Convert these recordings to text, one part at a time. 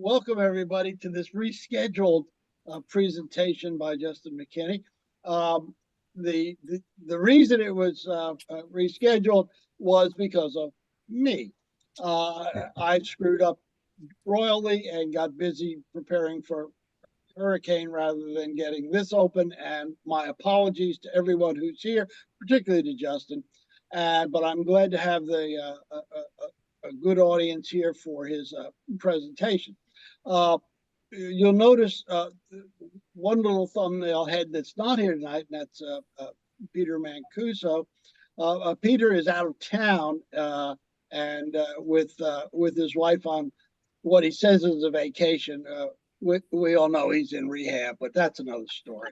Welcome everybody to this rescheduled presentation by Justin Mckinney. The reason it was rescheduled was because of me. I screwed up royally and got busy preparing for hurricane rather than getting this open. And my apologies to everyone who's here, particularly to Justin. But I'm glad to have a good audience here for his presentation. You'll notice one little thumbnail head that's not here tonight, and that's Peter Mancuso. Peter is out of town and with his wife on what he says is a vacation. We all know he's in rehab, but that's another story.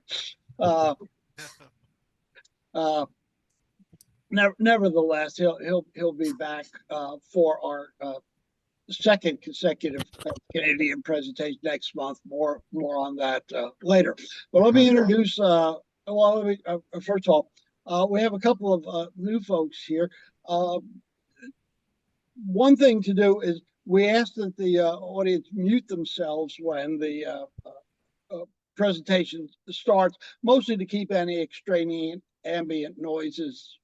Nevertheless, he'll be back for our second consecutive Canadian presentation next month. More on that later. But let me introduce. First of all, we have a couple of new folks here. One thing to do is we ask that the audience mute themselves when the presentation starts, mostly to keep any extraneous ambient noises,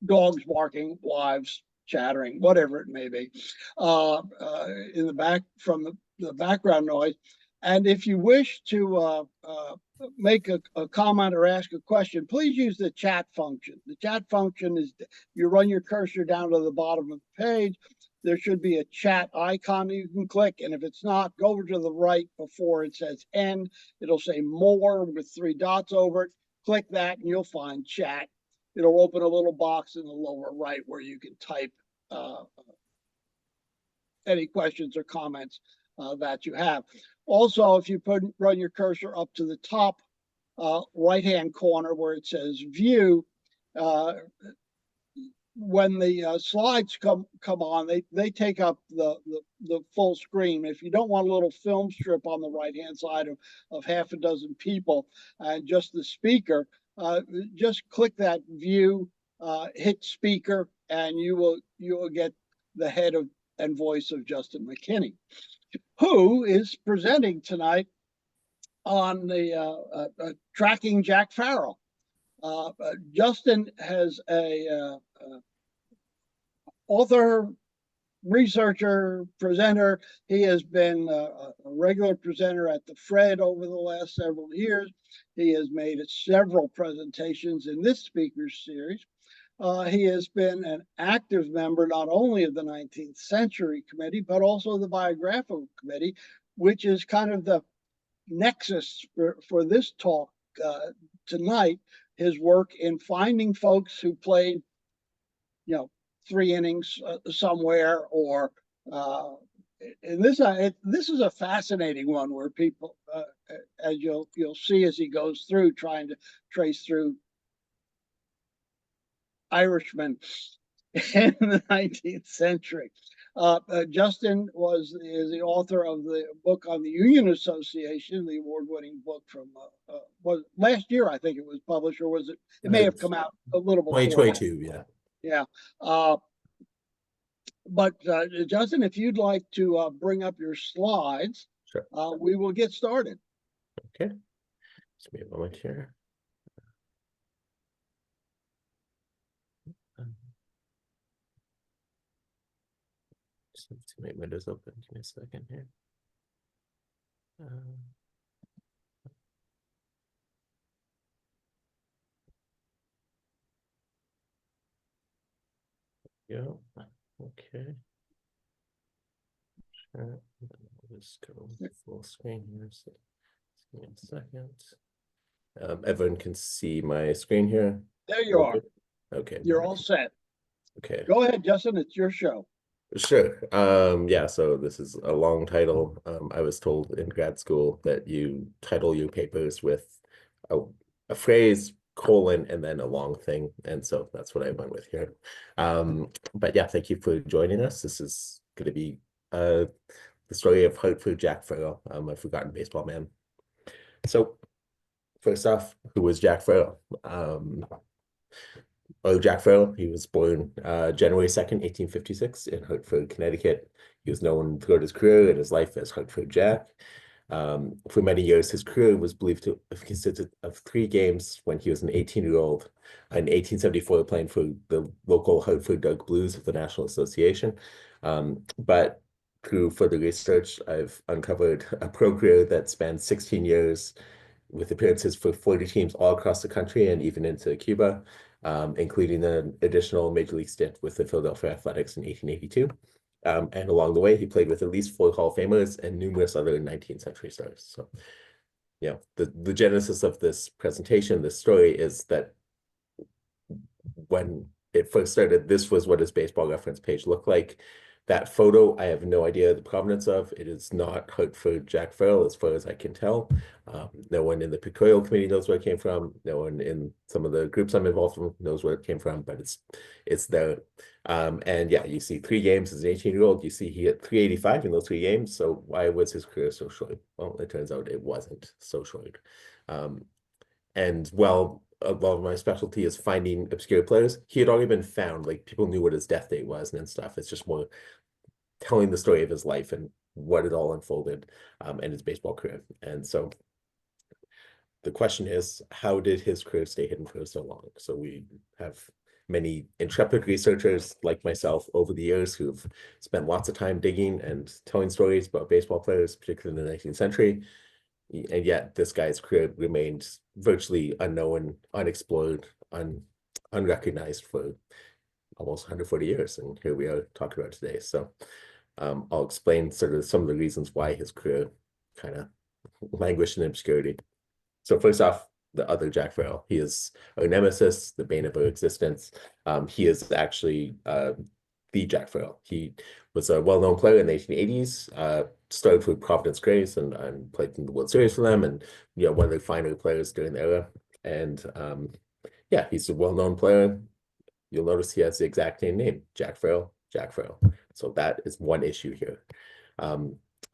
dogs barking, wives chattering, whatever it may be, in the back from the background noise. And if you wish to make a comment or ask a question, please use the chat function. The chat function is you run your cursor down to the bottom of the page. There should be a chat icon you can click. And if it's not, go over to the right before it says end. It'll say more with 3 dots over it. Click that and you'll find chat. It'll open a little box in the lower right where you can type any questions or comments that you have. Also, if you run your cursor up to the top right-hand corner where it says view, when the slides come on, they take up the full screen. If you don't want a little film strip on the right-hand side of half a dozen people and just the speaker, just click that view, hit speaker, and you will get the head and voice of Justin Mckinney, who is presenting tonight on the tracking Jack Farrell. Justin has a author, researcher, presenter. He has been a regular presenter at the Fred over the last several years. He has made several presentations in this speaker's series. He has been an active member not only of the 19th Century Committee, but also the Biographical Committee, which is kind of the nexus for this talk tonight. His work in finding folks who played, 3 innings somewhere, or and this is a fascinating one where people, as you'll see as he goes through, trying to trace through Irishmen in the 19th century. Justin is the author of the book on the Union Association, the award-winning book from was last year, I think it was published, or was it? It may have come out a little before. 2022, yeah. Yeah. But Justin, if you'd like to bring up your slides, sure. We will get started. Okay. Just give me a moment here. Just need to make windows open. Give me a second here. Go. Okay. Sure. We'll just go full screen here. So give me a second. Everyone can see my screen here. There you are. Okay. You're all set. Okay. Go ahead, Justin. It's your show. Sure. Yeah, so this is a long title. I was told in grad school that you title your papers with a phrase, colon, and then a long thing, and so that's what I went with here. But yeah, thank you for joining us. This is going to be the story of Hartford Jack Farrell, a forgotten baseball man. So first off, who was Jack Farrell? Jack Farrell. He was born January 2nd, 1856 in Hartford, Connecticut. He was known throughout his career and his life as Hartford Jack. For many years, his career was believed to have consisted of 3 games when he was an 18-year-old in 1874 playing for the local Hartford Dark Blues of the National Association. But through further research, I've uncovered a pro career that spanned 16 years with appearances for 40 teams all across the country and even into Cuba, including an additional major league stint with the Philadelphia Athletics in 1882. And along the way, he played with at least 4 Hall of Famers and numerous other 19th century stars. So, the genesis of this presentation, this story, is that when it first started, this was what his baseball reference page looked like. That photo, I have no idea the provenance of. It is not Hartford Jack Farrell, as far as I can tell. No one in the pictorial committee knows where it came from. No one in some of the groups I'm involved in knows where it came from, but it's there. And yeah, you see 3 games as an 18-year-old. You see he hit 385 in those 3 games. So why was his career so short? Well, it turns out it wasn't so short. And well, a lot of my specialty is finding obscure players. He had already been found. Like, people knew what his death date was and stuff. It's just more telling the story of his life and what it all unfolded, and his baseball career. And so the question is, how did his career stay hidden for so long? So we have many intrepid researchers like myself over the years who've spent lots of time digging and telling stories about baseball players, particularly in the 19th century. And yet this guy's career remained virtually unknown, unexplored, unrecognized for almost 140 years. And here we are talking about today. So I'll explain sort of some of the reasons why his career kind of languished in obscurity. So first off, the other Jack Farrell. He is our nemesis, the bane of our existence. He is actually the Jack Farrell. He was a well-known player in the 1880s, started for Providence Grays and played in the World Series for them, and one of the finer players during the era. And yeah, he's a well-known player. You'll notice he has the exact same name, Jack Farrell, Jack Farrell. So that is one issue here.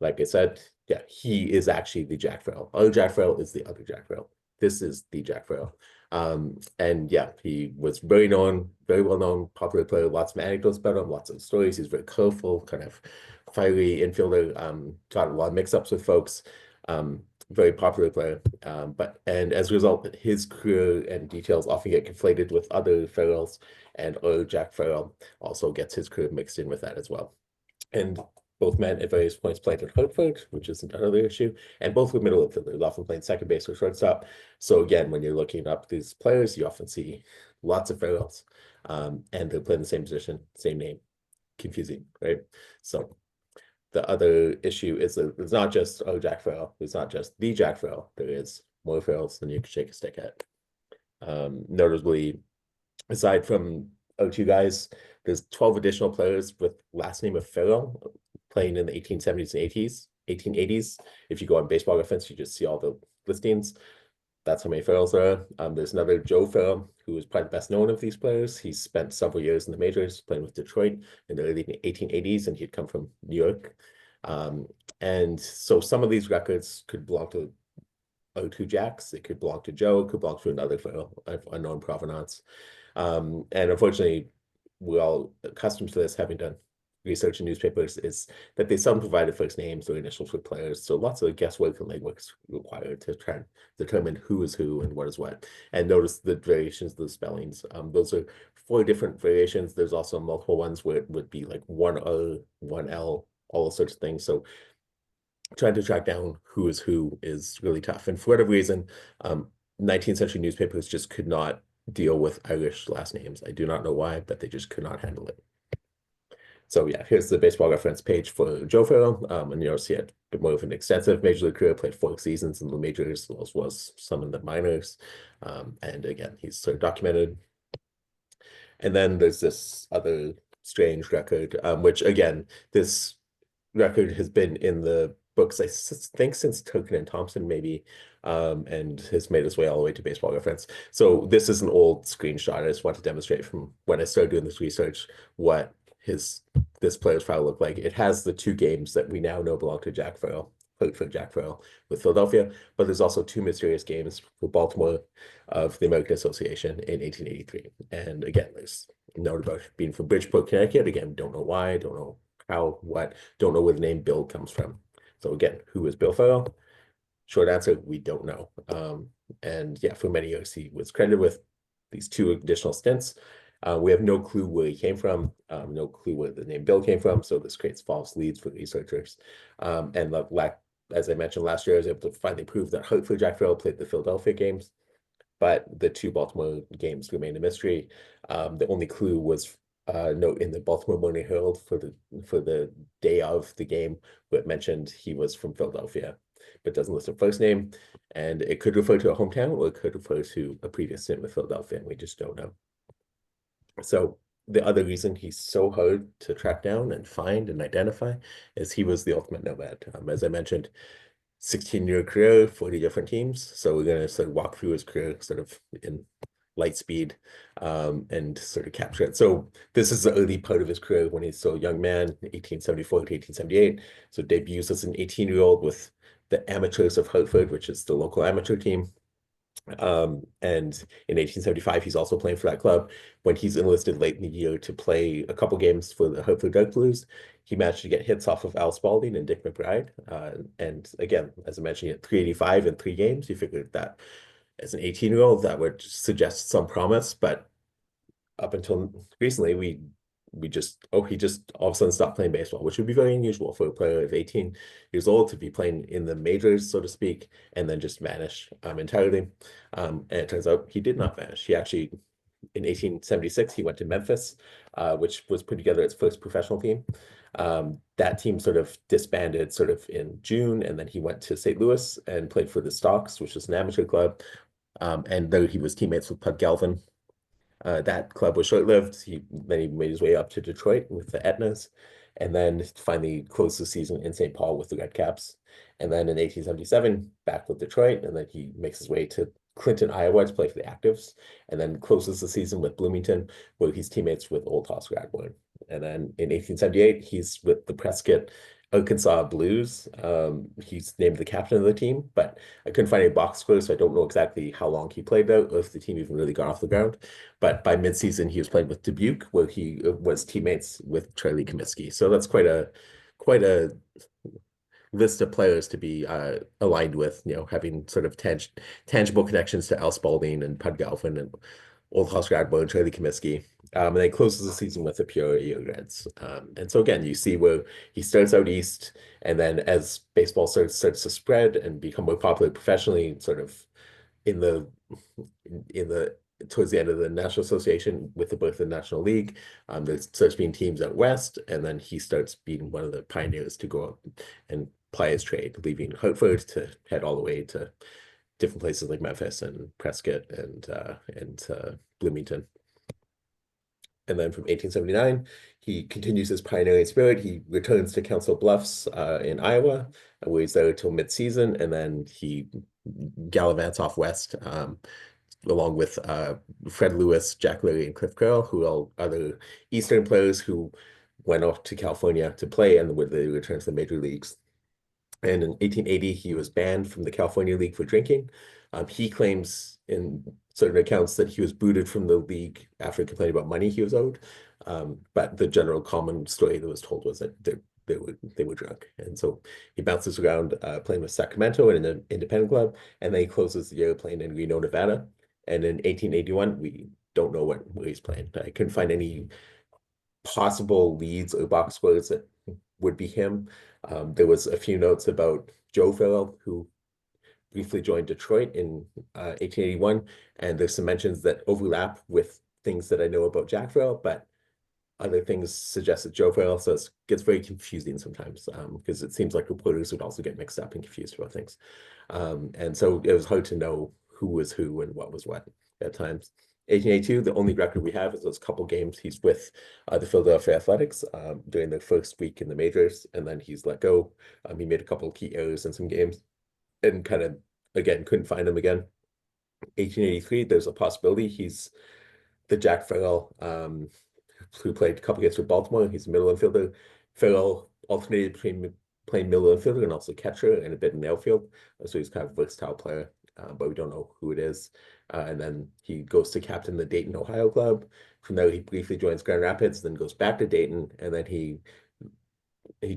Like I said, yeah, he is actually the Jack Farrell. Other Jack Farrell is the other Jack Farrell. This is the Jack Farrell. And yeah, he was very known, very well-known, popular player, lots of anecdotes about him, lots of stories. He's very colorful, kind of fiery infielder, got a lot of mix-ups with folks, very popular player. And as a result, his career and details often get conflated with other Farrells, and other Jack Farrell also gets his career mixed in with that as well. And both men at various points played at Hartford, which is another issue, and both were middle infielders, often playing second base or shortstop. So again, when you're looking up these players, you often see lots of Farrells, and they're playing the same position, same name. Confusing, right? So the other issue is that it's not just Jack Farrell. It's not just the Jack Farrell. There is more Farrells than you can shake a stick at. Notably, aside from our 2 guys, there's 12 additional players with last name of Farrell playing in the 1870s and 1880s. If you go on Baseball Reference, you just see all the listings. That's how many Farrells there are. There's another Joe Farrell, who is probably the best known of these players. He spent several years in the majors playing with Detroit in the early 1880s, and he'd come from New York. And so some of these records could belong to our 2 Jacks. It could belong to Joe, it could belong to another Farrell of unknown provenance. And unfortunately, we're all accustomed to this, having done research in newspapers, is that they seldom provided first names or initials for players. So lots of guesswork and legwork is required to try and determine who is who and what is what. And notice the variations of the spellings. Those are 4 different variations. There's also multiple ones where it would be like 1 O, 1 L, all sorts of things. So trying to track down who is really tough. And for whatever reason, 19th century newspapers just could not deal with Irish last names. I do not know why, but they just could not handle it. So yeah, here's the Baseball Reference page for Joe Farrell. And you'll see a bit more of an extensive major league career, played 4 seasons in the majors, as well as some in the minors. And again, he's sort of documented. And then there's this other strange record, which again, this record has been in the books, I think, since Token and Thompson, maybe, and has made its way all the way to Baseball Reference. So this is an old screenshot. I just want to demonstrate from when I started doing this research what this player's file looked like. It has the 2 games that we now know belong to Jack Farrell played for Jack Farrell with Philadelphia, but there's also two mysterious games for Baltimore of the American Association in 1883. And again, there's note about being from Bridgeport, Connecticut. Again, don't know why, don't know how, what, don't know where the name Bill comes from. So again, who is Bill Farrell? Short answer, we don't know. And yeah, for many years, he was credited with these two additional stints. We have no clue where he came from, no clue where the name Bill came from. So this creates false leads for researchers. And as I mentioned last year, I was able to finally prove that hopefully Jack Farrell played the Philadelphia games, but the two Baltimore games remain a mystery. The only clue was a note in the Baltimore Morning Herald for the day of the game, where it mentioned he was from Philadelphia, but doesn't list a first name. And it could refer to a hometown or it could refer to a previous stint with Philadelphia, and we just don't know. So the other reason he's so hard to track down and find and identify is he was the ultimate nomad. As I mentioned, 16-year career, 40 different teams. So we're going to sort of walk through his career sort of in light speed and sort of capture it. So this is the early part of his career when he's still a young man, 1874 to 1878. So debuts as an 18-year-old with the Amateurs of Hartford, which is the local amateur team. And in 1875, he's also playing for that club. When he's enlisted late in the year to play a couple games for the Hartford Dark Blues, he managed to get hits off of Al Spalding and Dick McBride. And again, as I mentioned, he had 385 in 3 games. You figured that as an 18-year-old, that would suggest some promise. But up until recently, he just all of a sudden stopped playing baseball, which would be very unusual for a player of 18 years old to be playing in the majors, so to speak, and then just vanish entirely. And it turns out he did not vanish. He actually, in 1876, he went to Memphis, which was put together its first professional team. That team sort of disbanded sort of in June, and then he went to St. Louis and played for the Stocks, which is an amateur club. And there he was teammates with Pud Galvin. That club was short-lived. Then he made his way up to Detroit with the Etnas, and then finally closed the season in St. Paul with the Red Caps. And then in 1877, back with Detroit, and then he makes his way to Clinton, Iowa to play for the Actives, and then closes the season with Bloomington, where he's teammates with Old Husker Radbourne. And then in 1878, he's with the Prescott Arkansas Blues. He's named the captain of the team, but I couldn't find any box score, so I don't know exactly how long he played out, or if the team even really got off the ground. But by midseason, he was playing with Dubuque, where he was teammates with Charlie Comiskey. So that's quite a list of players to be aligned with, having sort of tangible connections to Al Spalding and Pud Galvin and Old Husker Radbourne, Charlie Comiskey. And then closes the season with the Peoria Reds. And so again, you see where he starts out east, and then as baseball starts to spread and become more popular professionally, sort of in the towards the end of the National Association with the birth of the National League, there starts being teams out west, and then he starts being one of the pioneers to go out and ply his trade, leaving Hartford to head all the way to different places like Memphis and Prescott and Bloomington. And then from 1879, he continues his pioneering spirit. He returns to Council Bluffs in Iowa, where he's there till mid-season, and then he gallivants off west along with Fred Lewis, Jack Leary, and Cliff Carroll, who are other Eastern players who went off to California to play and would they return to the major leagues. And in 1880, he was banned from the California League for drinking. He claims in certain accounts that he was booted from the league after complaining about money he was owed. But the general common story that was told was that they were drunk. And so he bounces around playing with Sacramento in an independent club, and then he closes the year playing in Reno, Nevada. And in 1881, we don't know where he's playing. I couldn't find any possible leads or box scores that would be him. There was a few notes about Joe Farrell, who briefly joined Detroit in 1881, and there's some mentions that overlap with things that I know about Jack Farrell, but other things suggest that Joe Farrell, so it gets very confusing sometimes because it seems like reporters would also get mixed up and confused about things. And so it was hard to know who was who and what was what at times. 1882, the only record we have is those couple games he's with the Philadelphia Athletics during the first week in the majors, and then he's let go. He made a couple of key errors in some games and kind of, again, couldn't find him again. 1883, there's a possibility he's the Jack Farrell who played a couple games for Baltimore. He's a middle infielder. Farrell alternated between playing middle infielder and also catcher and a bit in the outfield. So he's kind of a versatile player, but we don't know who it is. And then he goes to captain the Dayton, Ohio club. From there, he briefly joins Grand Rapids, then goes back to Dayton, and then he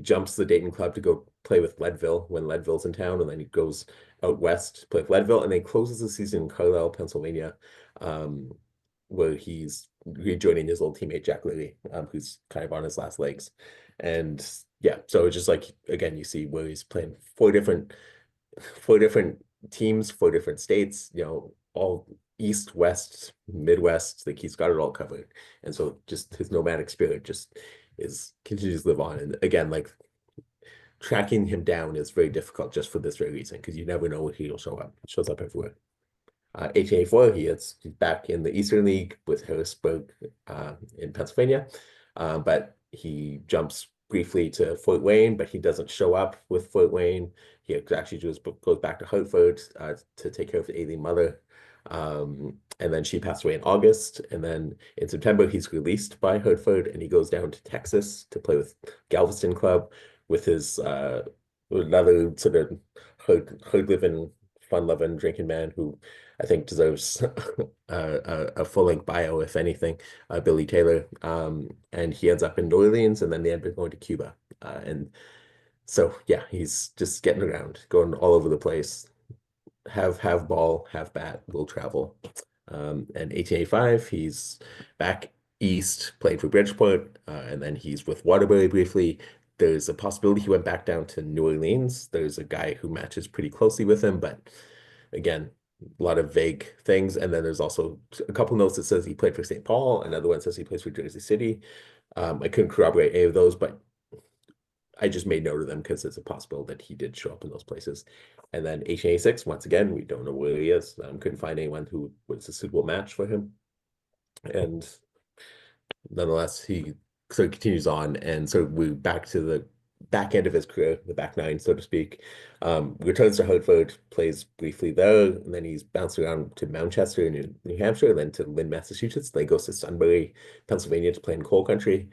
jumps the Dayton club to go play with Leadville when Leadville's in town, and then he goes out west to play with Leadville, and then closes the season in Carlisle, Pennsylvania, um, where he's rejoining his old teammate Jack Lilly, who's kind of on his last legs. And yeah, so it's just like again, you see where he's playing four different teams, four different states, all East, West, Midwest, like he's got it all covered. And so just his nomadic spirit just continues to live on. And again, like tracking him down is very difficult just for this very reason, because you never know where he'll show up. He shows up everywhere. 1884, he's back in the Eastern League with Harrisburg in Pennsylvania, but he jumps briefly to Fort Wayne, but he doesn't show up with Fort Wayne. He actually just goes back to Hartford to take care of the ailing mother. And then she passed away in August. And then in September, he's released by Hartford and he goes down to Texas to play with Galveston Club with his another sort of hard living, fun loving, drinking man who I think deserves a full-length bio, if anything, Billy Taylor. And he ends up in New Orleans, and then they end up going to Cuba. And so, yeah, he's just getting around, going all over the place. Have ball, have bat, will travel. And 1885, he's back east, played for Bridgeport, and then he's with Waterbury briefly. There's a possibility he went back down to New Orleans. There's a guy who matches pretty closely with him, but again, a lot of vague things. And then there's also a couple notes that says he played for St. Paul. Another one says he plays for Jersey City. I couldn't corroborate any of those, but I just made note of them because it's a possibility that he did show up in those places. And then 1886, once again, we don't know where he is. Couldn't find anyone who was a suitable match for him. And nonetheless, he sort of continues on. And so we're back to the back end of his career, the back nine, so to speak. Returns to Hartford, plays briefly there, and then he's bounced around to Manchester in New Hampshire, then to Lynn, Massachusetts. Then he goes to Sunbury, Pennsylvania to play in coal country.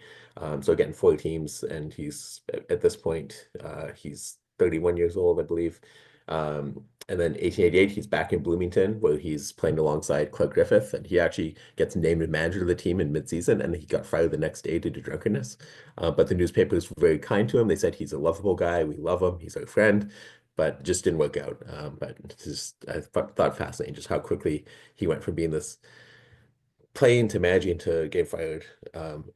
So again, four teams, and he's at this point, he's 31 years old, I believe. And then 1888, he's back in Bloomington, where he's playing alongside Clark Griffith, and he actually gets named manager of the team in midseason, and he got fired the next day due to drunkenness. But the newspapers were very kind to him. They said he's a lovable guy, we love him, he's our friend, but just didn't work out. But just I thought fascinating just how quickly he went from being this playing to managing to getting fired,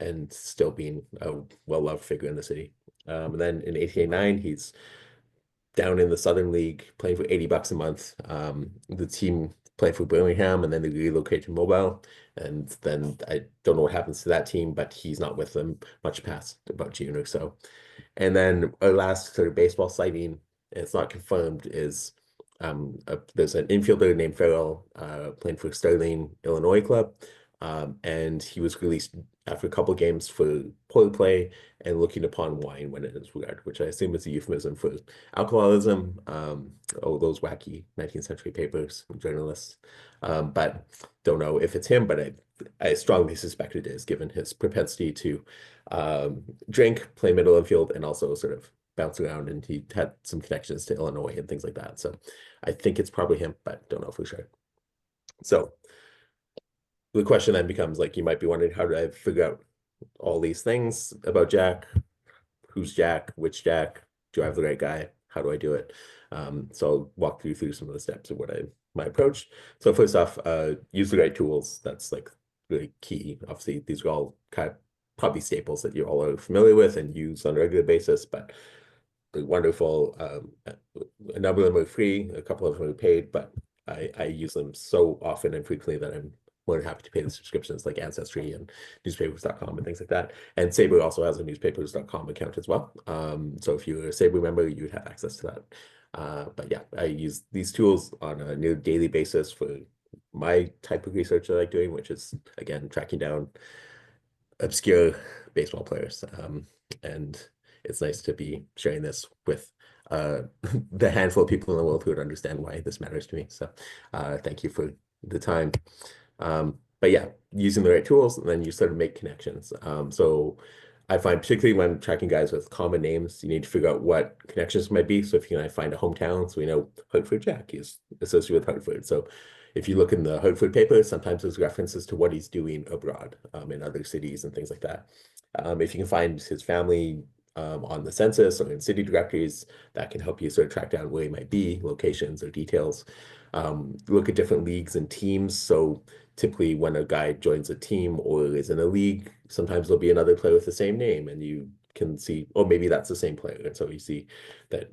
and still being a well-loved figure in the city. And then in 1889, he's down in the Southern League, playing for $80 a month. The team played for Birmingham, and then they relocated to Mobile. And then I don't know what happens to that team, but he's not with them much past about June or so. And then our last sort of baseball sighting, and it's not confirmed, is there's an infielder named Farrell playing for Sterling, Illinois club. And he was released after a couple games for poor play and looking upon wine when it is regard, which I assume is a euphemism for alcoholism. Those wacky 19th century papers, journalists. But don't know if it's him, but I strongly suspect it is, given his propensity to drink, play middle infield, and also sort of bounce around. And he had some connections to Illinois and things like that. So I think it's probably him, but don't know for sure. So the question then becomes, like, you might be wondering, how do I figure out all these things about Jack? Who's Jack? Which Jack? Do I have the right guy? How do I do it? So I'll walk through some of the steps of my approach. So first off, use the right tools. That's like really key. Obviously, these are all kind of probably staples that you all are familiar with and use on a regular basis, but they're wonderful. A number of them are free, a couple of them are paid, but I use them so often and frequently that I'm more than happy to pay the subscriptions, like Ancestry and newspapers.com and things like that. And SABR also has a newspapers.com account as well. So if you're a SABR member, you would have access to that. But yeah, I use these tools on a near daily basis for my type of research that I like doing, which is, again, tracking down obscure baseball players. And it's nice to be sharing this with the handful of people in the world who would understand why this matters to me. So thank you for the time. But yeah, using the right tools, and then you sort of make connections. So I find particularly when tracking guys with common names, you need to figure out what connections might be. So if you can find a hometown, so we know Hartford Jack is associated with Hartford. So if you look in the Hartford paper, sometimes there's references to what he's doing abroad in other cities and things like that. If you can find his family on the census or in city directories, that can help you sort of track down where he might be, locations or details. Look at different leagues and teams. So typically when a guy joins a team or is in a league, sometimes there'll be another player with the same name and you can see, oh, maybe that's the same player. And so you see that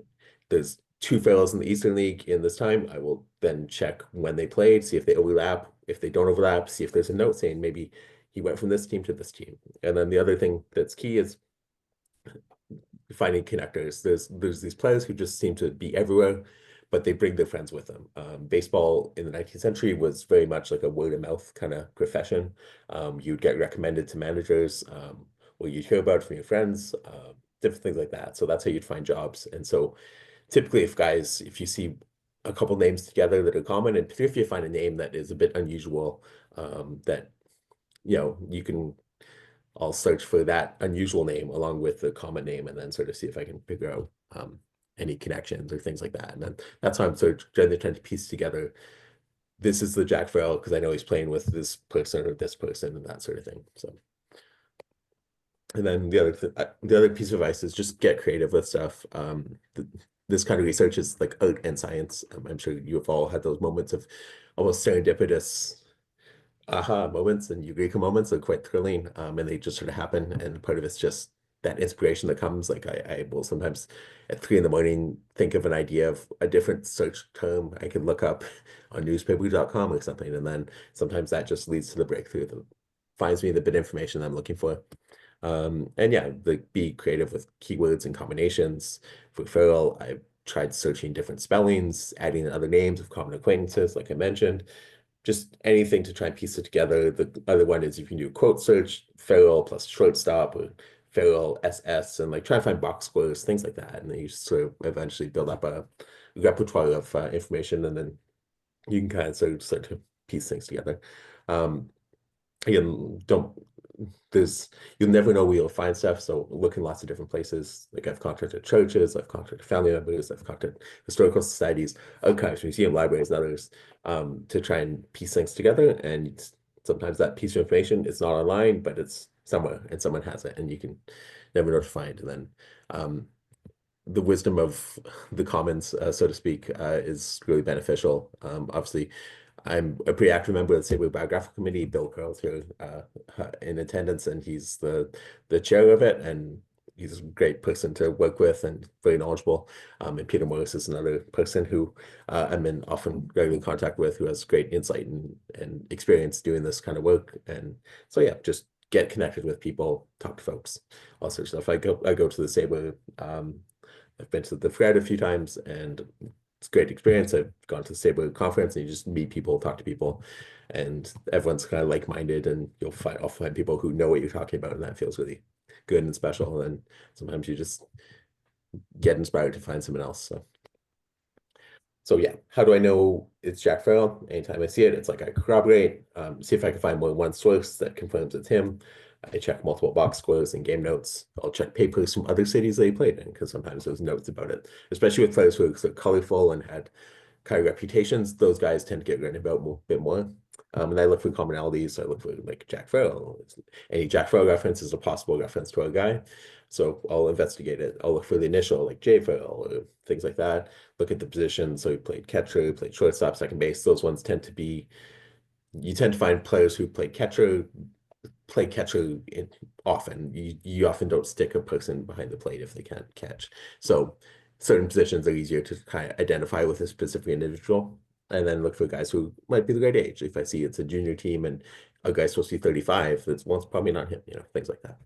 there's two Farrells in the Eastern League in this time. I will then check when they played, see if they overlap. If they don't overlap, see if there's a note saying maybe he went from this team to this team. And then the other thing that's key is finding connectors. There's these players who just seem to be everywhere, but they bring their friends with them. Baseball in the 19th century was very much like a word of mouth kind of profession. You'd get recommended to managers, or you'd hear about it from your friends, different things like that. So that's how you'd find jobs. And so typically if you see a couple names together that are common, and particularly if you find a name that is a bit unusual, that you can I'll search for that unusual name along with the common name and then sort of see if I can figure out any connections or things like that. And then that's how I'm sort of generally trying to piece together. This is the Jack Farrell because I know he's playing with this person or this person and that sort of thing. So, and then the other piece of advice is just get creative with stuff. This kind of research is like art and science. I'm sure you've all had those moments of almost serendipitous aha moments and eureka moments are quite thrilling, and they just sort of happen. And part of it's just that inspiration that comes. Like I will sometimes at 3 in the morning think of an idea of a different search term I could look up on newspaper.com or something, and then sometimes that just leads to the breakthrough that finds me the bit of information I'm looking for. And yeah, be creative with keywords and combinations. For Farrell, I tried searching different spellings, adding other names of common acquaintances, like I mentioned, just anything to try and piece it together. The other one is you can do a quote search, Farrell plus shortstop, or Farrell SS, and try and find box scores, things like that. And then you sort of eventually build up a repertoire of information, and then you can kind of start to piece things together. Again, you'll never know where you'll find stuff. So look in lots of different places. Like I've contacted churches, I've contacted family members, I've contacted historical societies, archives, museum libraries, and others to try and piece things together. And sometimes that piece of information is not online, but it's somewhere and someone has it and you can never know to find. And then the wisdom of the commons, so to speak, is really beneficial. Obviously, I'm a pretty active member of the SABR Biographical Committee. Bill Carl's here in attendance, and he's the chair of it, and he's a great person to work with and very knowledgeable. And Peter Morris is another person who I'm in often regular contact with, who has great insight and experience doing this kind of work. And so yeah, just get connected with people, talk to folks, all sorts of stuff. I go to the SABR. I've been to the Fred a few times, and it's a great experience. I've gone to the SABR conference, and you just meet people, talk to people, and everyone's kind of like-minded, and I'll find people who know what you're talking about, and that feels really good and special. And sometimes you just get inspired to find someone else. So yeah, how do I know it's Jack Farrell? Anytime I see it, it's like I corroborate, see if I can find more than one source that confirms it's him. I check multiple box scores and game notes. I'll check papers from other cities they played in because sometimes there's notes about it, especially with players who are so colorful and had kind of reputations. Those guys tend to get written about a bit more. And I look for commonalities. So I look for like Jack Farrell. Any Jack Farrell reference is a possible reference to our guy. So I'll investigate it. I'll look for the initial like J Farrell or things like that. Look at the position. So he played catcher, played shortstop, second base. Those ones tend to be, you tend to find players who play catcher often. You often don't stick a person behind the plate if they can't catch. So certain positions are easier to kind of identify with a specific individual, and then look for guys who might be the right age. If I see it's a junior team and a guy's supposed to be 35, that's probably not him, things like that.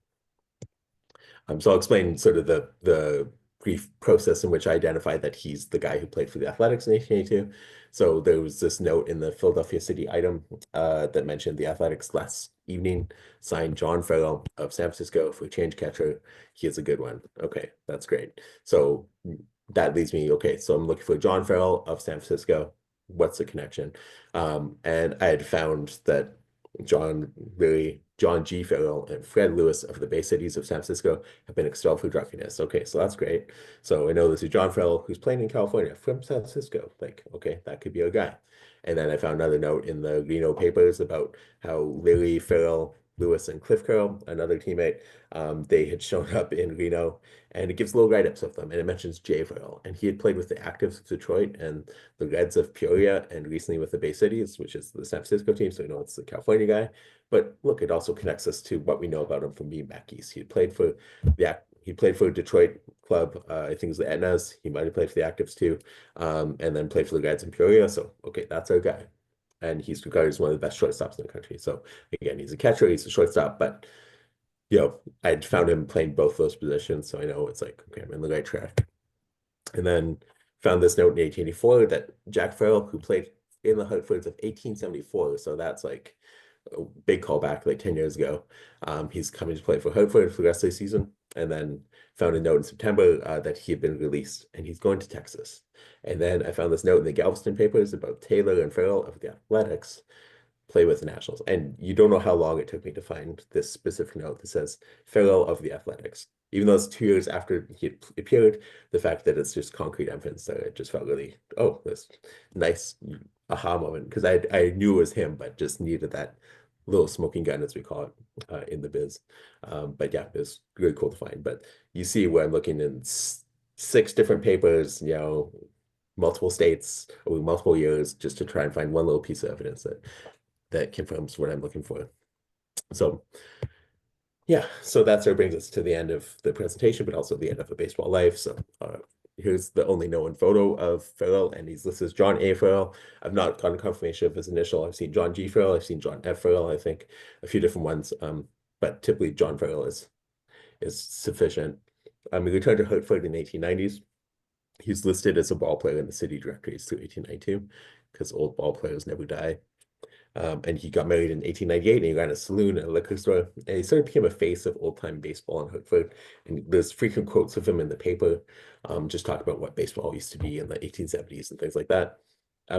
So I'll explain sort of the brief process in which I identified that he's the guy who played for the Athletics in 1882. So there was this note in the Philadelphia City item that mentioned the Athletics last evening signed John Farrell of San Francisco for change catcher. He is a good one. Okay, that's great. So that leads me, okay, so I'm looking for John Farrell of San Francisco. What's the connection? And I had found that John G. Farrell, and Fred Lewis of the Bay Cities of San Francisco have been expelled for drunkenness. Okay, so that's great. So I know this is John Farrell, who's playing in California from San Francisco. Like, okay, that could be a guy. And then I found another note in the Reno papers about how Lily, Farrell, Lewis, and Cliff Carroll, another teammate, they had shown up in Reno, and it gives little write-ups of them, and it mentions Jay Farrell, and he had played with the Actives of Detroit and the Reds of Peoria, and recently with the Bay Cities, which is the San Francisco team, so we know it's the California guy. But look, it also connects us to what we know about him from being back east. He played for a Detroit club, I think it was the Etnas. He might have played for the Actives too, and then played for the Reds in Peoria. So, okay, that's our guy. And he's regarded as one of the best shortstops in the country. So, again, he's a catcher, he's a shortstop, but, I'd found him playing both those positions. So I know it's like, okay, I'm in the right track. And then found this note in 1884 that Jack Farrell, who played in the Hartfords of 1874, so that's like a big callback, like 10 years ago. He's coming to play for Hartford for the rest of the season. And then found a note in September that he had been released and he's going to Texas. And then I found this note in the Galveston papers about Taylor and Farrell of the Athletics play with the Nationals. And you don't know how long it took me to find this specific note that says Farrell of the Athletics. Even though it's 2 years after he appeared, the fact that it's just concrete evidence that it just felt really, oh, this nice aha moment. Because I knew it was him, but just needed that little smoking gun, as we call it, in the biz. But yeah, it was really cool to find. But you see where I'm looking in 6 different papers, multiple states over multiple years, just to try and find one little piece of evidence that confirms what I'm looking for. So yeah, so that's what brings us to the end of the presentation, but also the end of a baseball life. So here's the only known photo of Farrell, and he's listed as John A. Farrell. I've not gotten confirmation of his initial. I've seen John G. Farrell, I've seen John F. Farrell, I think a few different ones, but typically John Farrell is sufficient. He returned to Hartford in the 1890s. He's listed as a ball player in the city directories through 1892 because old ball players never die. And he got married in 1898 and he ran a saloon and a liquor store. And he sort of became a face of old-time baseball in Hartford. And there's frequent quotes of him in the paper, just talking about what baseball used to be in the 1870s and things like that.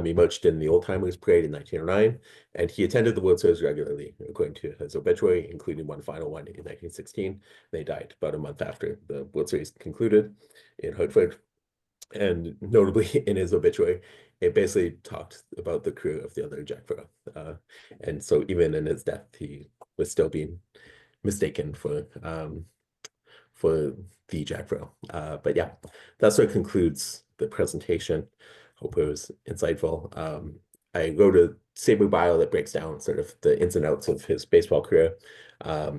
He marched in the Old Timers Parade in 1909, and he attended the World Series regularly, according to his obituary, including one final one in 1916. They died about a month after the World Series concluded in Hartford. And notably in his obituary, it basically talked about the career of the other Jack Farrell. And so even in his death, he was still being mistaken for the Jack Farrell. But yeah, that's what concludes the presentation. Hope it was insightful. I wrote a SABR bio that breaks down sort of the ins and outs of his baseball career. I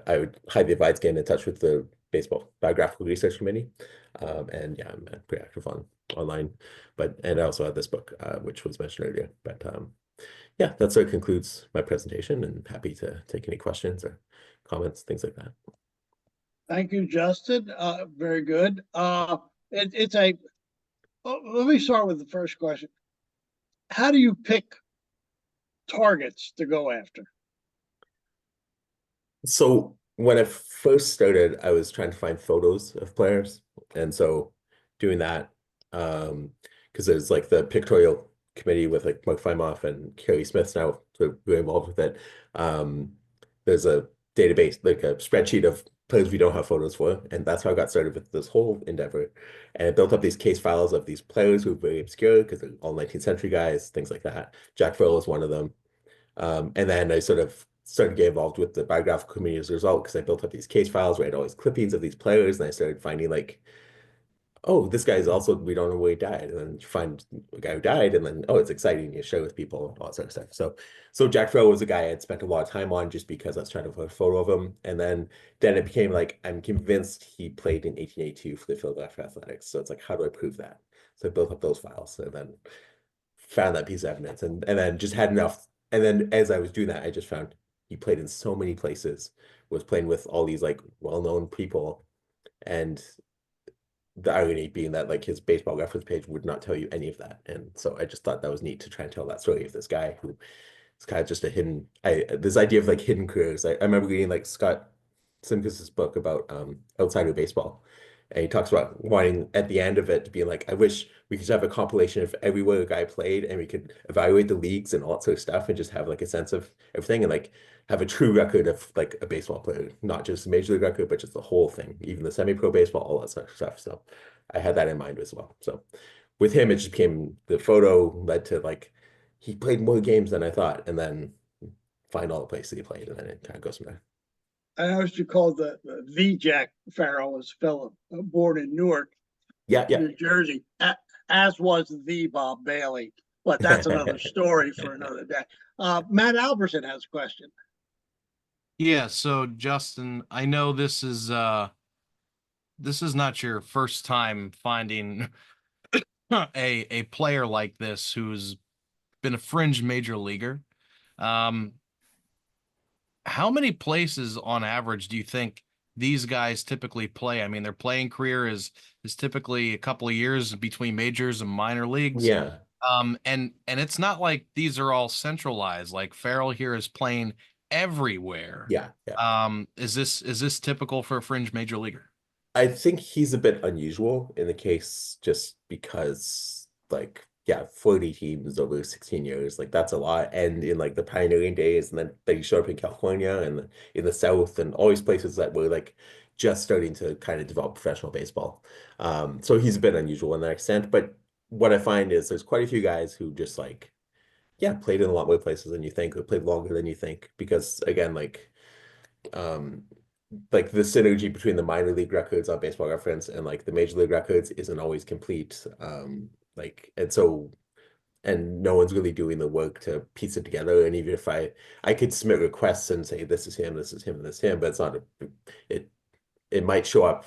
would highly advise getting in touch with the Baseball Biographical Research Committee. And yeah, I'm pretty active online, and I also have this book, which was mentioned earlier. But yeah, that sort of concludes my presentation, and happy to take any questions or comments, things like that. Thank you, Justin. Very good. It's a. Let me start with the first question. How do you pick targets to go after? So when I first started, I was trying to find photos of players. And so doing that, because there's like the pictorial committee with like Mark Feimoff and Kerry Smith now, so we're involved with it. There's a database, like a spreadsheet of players we don't have photos for. And that's how I got started with this whole endeavor. And it built up these case files of these players who were very obscure because they're all 19th century guys, things like that. Jack Farrell is one of them. And then I sort of started to get involved with the biographical committee as a result because I built up these case files where I had all these clippings of these players, and I started finding like, oh, this guy is also, we don't know where he died. And then you find a guy who died, and then, oh, it's exciting. You share with people, all that sort of stuff. So Jack Farrell was a guy I had spent a lot of time on just because I was trying to put a photo of him. And then it became like, I'm convinced he played in 1882 for the Philadelphia Athletics. So it's like, how do I prove that? So I built up those files and then found that piece of evidence and then just had enough. And then as I was doing that, I just found he played in so many places, was playing with all these like well-known people. And the irony being that like his baseball reference page would not tell you any of that. And so I just thought that was neat to try and tell that story of this guy who is kind of just a hidden, this idea of like hidden careers. I remember reading like Scott Simkis's book about outsider baseball. And he talks about wanting at the end of it to be like, I wish we could have a compilation of everywhere a guy played and we could evaluate the leagues and all that sort of stuff and just have like a sense of everything and like have a true record of like a baseball player, not just a major league record, but just the whole thing, even the semi-pro baseball, all that sort of stuff. So I had that in mind as well. So with him, it just became the photo led to like he played more games than I thought, and then find all the places he played, and then it kind of goes from there. I always you call the Jack Farrell was fellow born in Newark, Yeah, yeah. New Jersey, as was the Bob Bailey. But that's another story for another day. Matt Alberson has a question. Yeah, so Justin, I know this is not your first time finding a player like this who's been a fringe major leaguer. Um, how many places on average do you think these guys typically play? I mean, their playing career is typically a couple of years between majors and minor leagues. Yeah, And it's not like these are all centralized. Like Farrell here is playing everywhere. yeah, yeah. Is this typical for a fringe major leaguer? I think he's a bit unusual in the case just because, like, yeah, 40 teams over 16 years, like that's a lot. And in like the pioneering days, and then they showed up in California and in the South and all these places that were like just starting to kind of develop professional baseball. So he's a bit unusual in that extent. But what I find is there's quite a few guys who just like, yeah, played in a lot more places than you think, or played longer than you think. Because again, um, like the synergy between the minor league records on Baseball Reference and like the major league records isn't always complete. Like and so and no one's really doing the work to piece it together. And even if I could submit requests and say this is him, this is him, and this is him, but it's not it it might show up,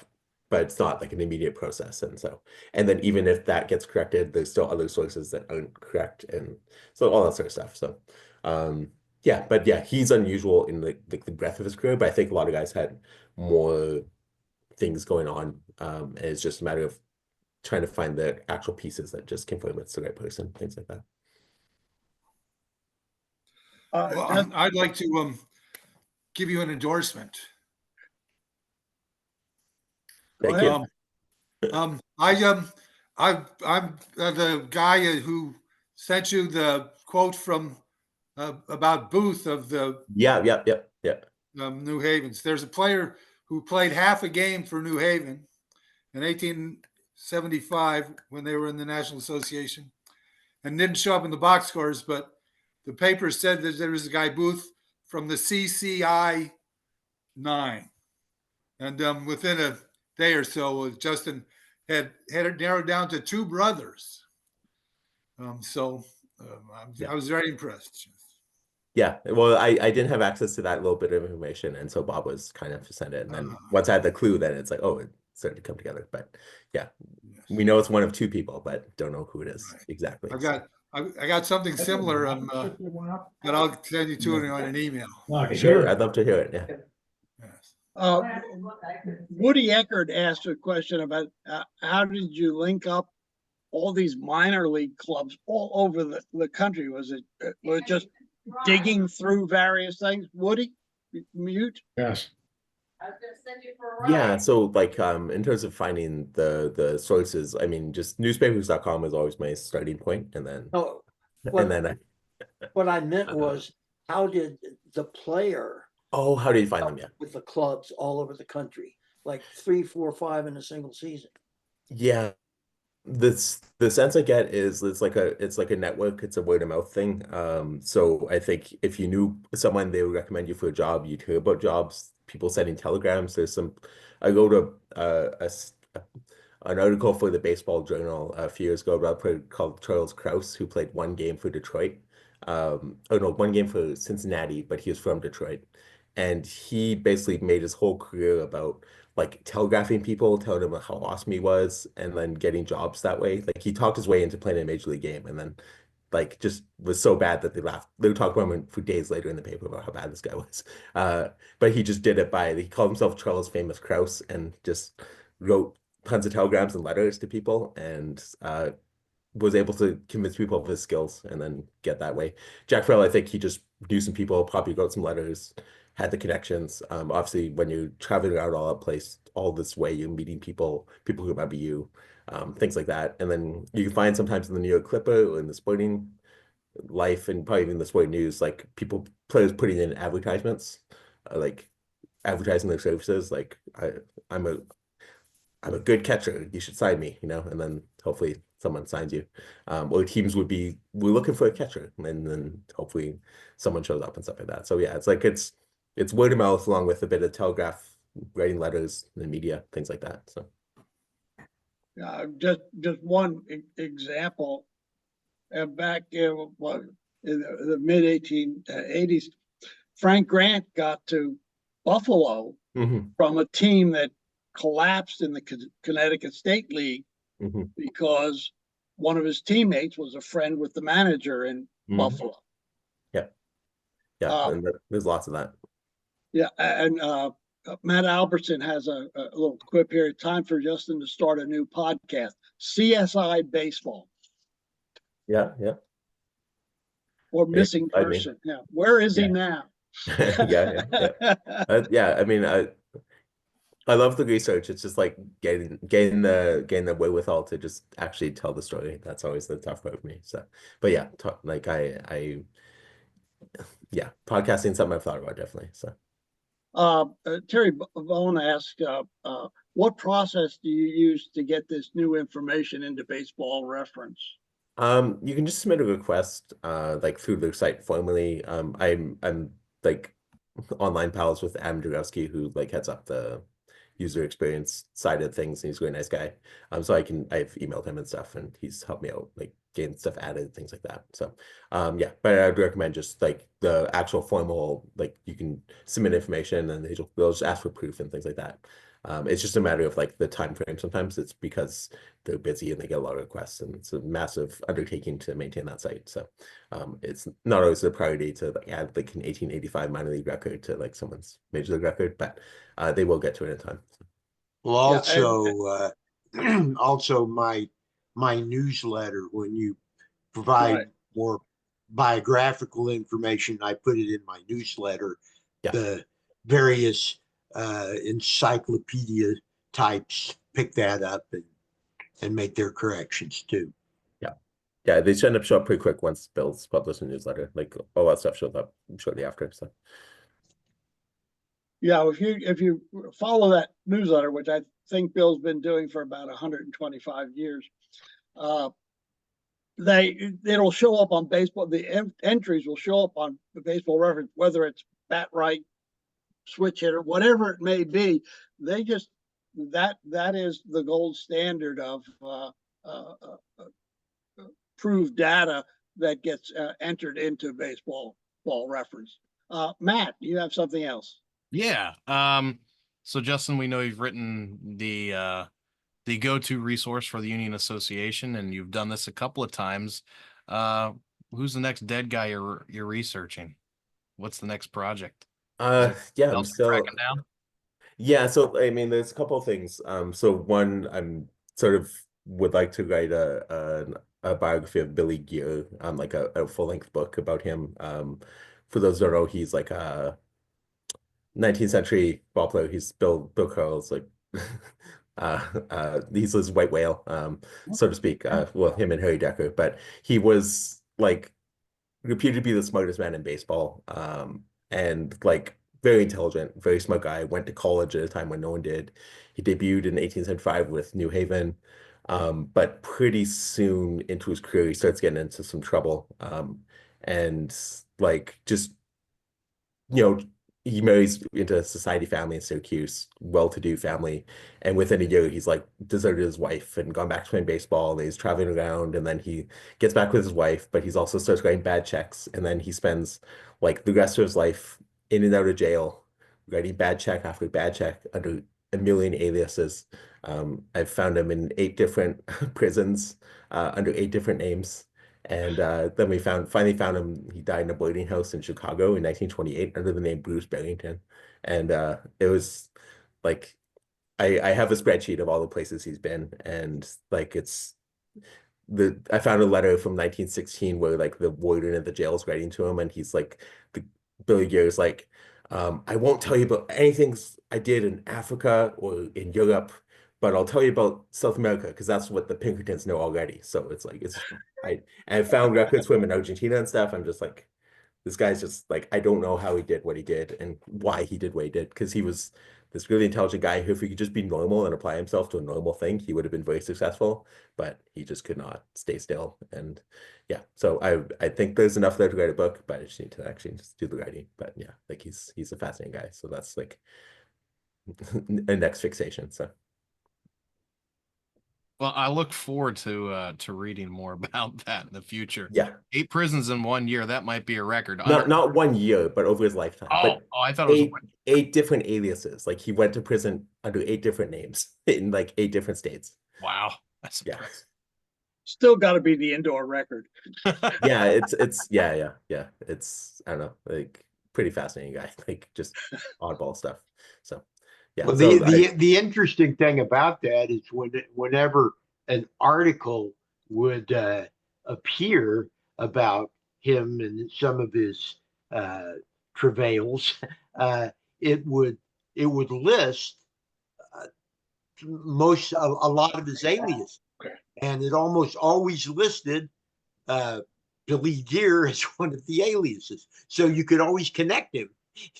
but it's not like an immediate process. And so and then even if that gets corrected, there's still other sources that aren't correct, and so all that sort of stuff. So yeah, but yeah, he's unusual in the breadth of his career, but I think a lot of guys had more things going on. And it's just a matter of trying to find the actual pieces that just confirm it's the right person, things like that. Well, I'd like to give you an endorsement. Thank you. I'm the guy who sent you the quote from about Booth of the Yeah, yeah, yeah, yeah. New Havens. There's a player who played half a game for New Haven in 1875 when they were in the National Association and didn't show up in the box scores, but the paper said that there was a guy Booth from the CCI 9. And within a day or so, Justin had it narrowed down to 2 brothers. I was very impressed. Yeah, well, I didn't have access to that little bit of information, and so Bob was kind enough to send it. And then once I had the clue, then it's like, oh, it started to come together. But yeah, Yes. we know it's one of 2 people, but don't know who it is exactly. I got something similar that I'll send you to it on an email. Sure, I'd love to hear it. Yeah. Yes. Woody Eckert asked a question about how did you link up all these minor league clubs all over the country? Was it just digging through various things? Woody, mute. Yes. I was gonna send you for a ride. Yeah, so like in terms of finding the sources, I mean, just newspapers.com is always my starting point, and then No, and then what I meant was, how did the player oh, how do you find them? Yeah. with the clubs all over the country, like 3, 4, 5 in a single season? Yeah, the sense I get is it's like a network, it's a word of mouth thing. So I think if you knew someone, they would recommend you for a job, you'd hear about jobs, people sending telegrams. I go to an article for the Baseball Journal a few years ago about a player called Charles Krause, who played 1 game for Detroit. Oh no, 1 game for Cincinnati, but he was from Detroit. And he basically made his whole career about like telegraphing people, telling them how awesome he was, and then getting jobs that way. Like he talked his way into playing a major league game, and then like just was so bad that they laughed. They would talk about him for days later in the paper about how bad this guy was. But he just did it he called himself Charles Famous Krause and just wrote tons of telegrams and letters to people, and was able to convince people of his skills and then get that way. Jack Farrell, I think he just knew some people, probably wrote some letters, had the connections. Obviously, when you're traveling around all that place, all this way, you're meeting people who remember you, things like that. And then you can find sometimes in the New York Clipper or in the Sporting Life and probably even the Sporting News, like players putting in advertisements, like advertising their services. Like I'm a good catcher. You should sign me, and then hopefully someone signs you. Or teams we're looking for a catcher, and then hopefully someone shows up and stuff like that. So yeah, it's word of mouth along with a bit of telegraph, writing letters in the media, things like that. So just one example. Back in the mid 1880s, Frank Grant got to Buffalo from a team that collapsed in the Connecticut State League because one of his teammates was a friend with the manager in Buffalo. Yeah, and there's lots of that. Yeah, and Matt Albertson has a little quip here. Time for Justin to start a new podcast, CSI Baseball. Yeah. Or missing person. Yeah, where is he now? Yeah. I mean, I love the research. It's just like getting the wherewithal to just actually tell the story. That's always the tough part for me. So, but yeah, podcasting is something I've thought about definitely. So, Terry Bone asked, what process do you use to get this new information into Baseball Reference? You can just submit a request, like through the site formally. I'm like online pals with Adam Dragowski, who like heads up the user experience side of things, and he's a really nice guy. So I've emailed him and stuff, and he's helped me out, like getting stuff added, things like that. So yeah, but I'd recommend just like the actual formal, like you can submit information and they'll just ask for proof and things like that. It's just a matter of like the time frame. Sometimes it's because they're busy and they get a lot of requests, and it's a massive undertaking to maintain that site. So it's not always a priority to like add like an 1885 minor league record to like someone's major league record, but they will get to it in time. Well, also, also my newsletter, when you provide more biographical information, I put it in my newsletter. Yeah. The various encyclopedia types pick that up and make their corrections too. Yeah, they show up pretty quick once Bill's published a newsletter. Like all that stuff shows up shortly after. So yeah, if you follow that newsletter, which I think Bill's been doing for about 125 years, it'll show up on baseball. The entries will show up on the Baseball Reference, whether it's bat right, switch hitter, whatever it may be. They just that is the gold standard of proved data that gets entered into Baseball Reference. Matt, you have something else? Yeah. So Justin, we know you've written the go-to resource for the Union Association, and you've done this a couple of times. Who's the next dead guy you're researching? What's the next project? yeah, I'm still tracking down. Yeah, so I mean, there's a couple of things. So one, I'm sort of would like to write a biography of Billy Gear, like a full-length book about him. For those who don't know, he's like a 19th century ball player. He's Bill Carroll's like he's his white whale, so to speak. Well, him and Harry Decker, but he was like reputed to be the smartest man in baseball, and like very intelligent, very smart guy. Went to college at a time when no one did. He debuted in 1875 with New Haven, but pretty soon into his career, he starts getting into some trouble, and like just he marries into a society family in Syracuse, well-to-do family, and within a year he's like deserted his wife and gone back to playing baseball, and he's traveling around, and then he gets back with his wife, but he's also starts writing bad checks, and then he spends like the rest of his life in and out of jail, writing bad check after bad check under a million aliases. I've found him in 8 different prisons, under 8 different names. And then we finally found him. He died in a boarding house in Chicago in 1928 under the name Bruce Barrington. And it was like I have a spreadsheet of all the places he's been, and like it's I found a letter from 1916 where like the warden of the jail is writing to him, and he's like, Billy Gear's like, I won't tell you about anything I did in Africa or in Europe, but I'll tell you about South America because that's what the Pinkertons know already. So it's like I found records for him in Argentina and stuff. I'm just like, this guy's just like, I don't know how he did what he did and why he did what he did, because he was this really intelligent guy who, if he could just be normal and apply himself to a normal thing, he would have been very successful, but he just could not stay still. And yeah, so I think there's enough there to write a book, but I just need to actually just do the writing. But yeah, like he's a fascinating guy. So that's like a next fixation. So Well, I look forward to reading more about that in the future. yeah, 8 prisons in 1 year, that might be a record. not 1 year, but over his lifetime. But I thought it was eight different aliases. Like he went to prison under 8 different names in like 8 different states. wow. That's Yeah. impressive. Still got to be the indoor record. Yeah, it's yeah. It's, I don't know, like pretty fascinating guy, like just oddball stuff. So yeah. Well, So the interesting thing about that is whenever an article would appear about him and some of his travails, it would list a lot of his aliases, and it almost always listed Billy Gear as one of the aliases, so you could always connect him,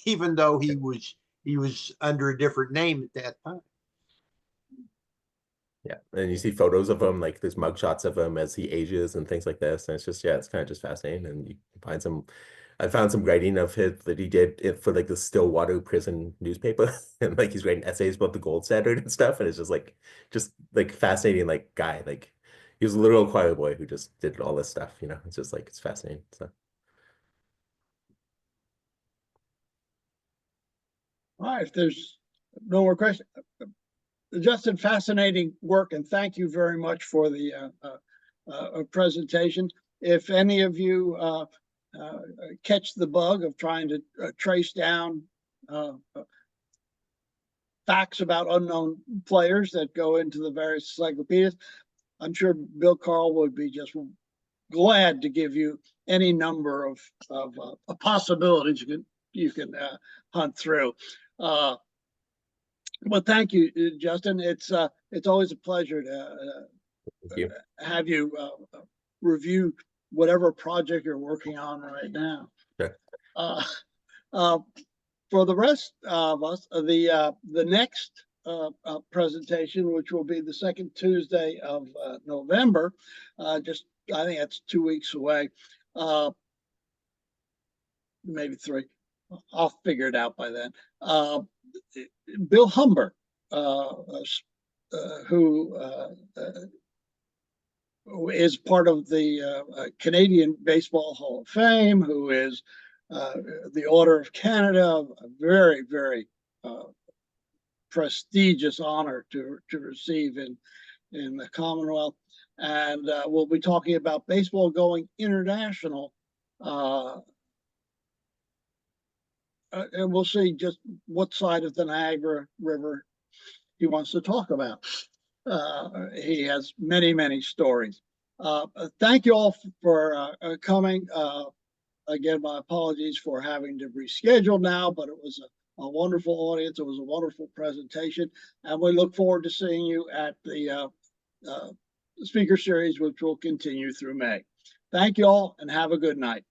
even though he was under a different name at that time. yeah, and you see photos of him, like there's mugshots of him as he ages and things like this, and it's just, yeah, it's kind of just fascinating. And you can find some, I found some writing of his that he did it for like the Stillwater prison newspaper, and like he's writing essays about the gold standard and stuff, and it's just like fascinating, like guy, like he was a literal choir boy who just did all this stuff, you know. It's just like, it's fascinating. So All right, if there's no more questions, Justin, fascinating work, and thank you very much for the presentation. If any of you catch the bug of trying to trace down facts about unknown players that go into the various encyclopedias, I'm sure Bill Carl would be just glad to give you any number of possibilities you can hunt through. Well, thank you, Justin. It's always a pleasure to thank you. have you review whatever project you're working on right now. Sure. For the rest of us, the next presentation, which will be the second Tuesday of November, I think that's 2 weeks away, maybe 3. I'll figure it out by then. Bill Humber, who is part of the Canadian Baseball Hall of Fame, who is the Order of Canada, a very, very prestigious honor to receive in the Commonwealth. And we'll be talking about baseball going international. And we'll see just what side of the Niagara River he wants to talk about. He has many, many stories. Thank you all for coming. Again, my apologies for having to reschedule now, but it was a wonderful audience. It was a wonderful presentation, and we look forward to seeing you at the speaker series, which will continue through May. Thank you all, and have a good night.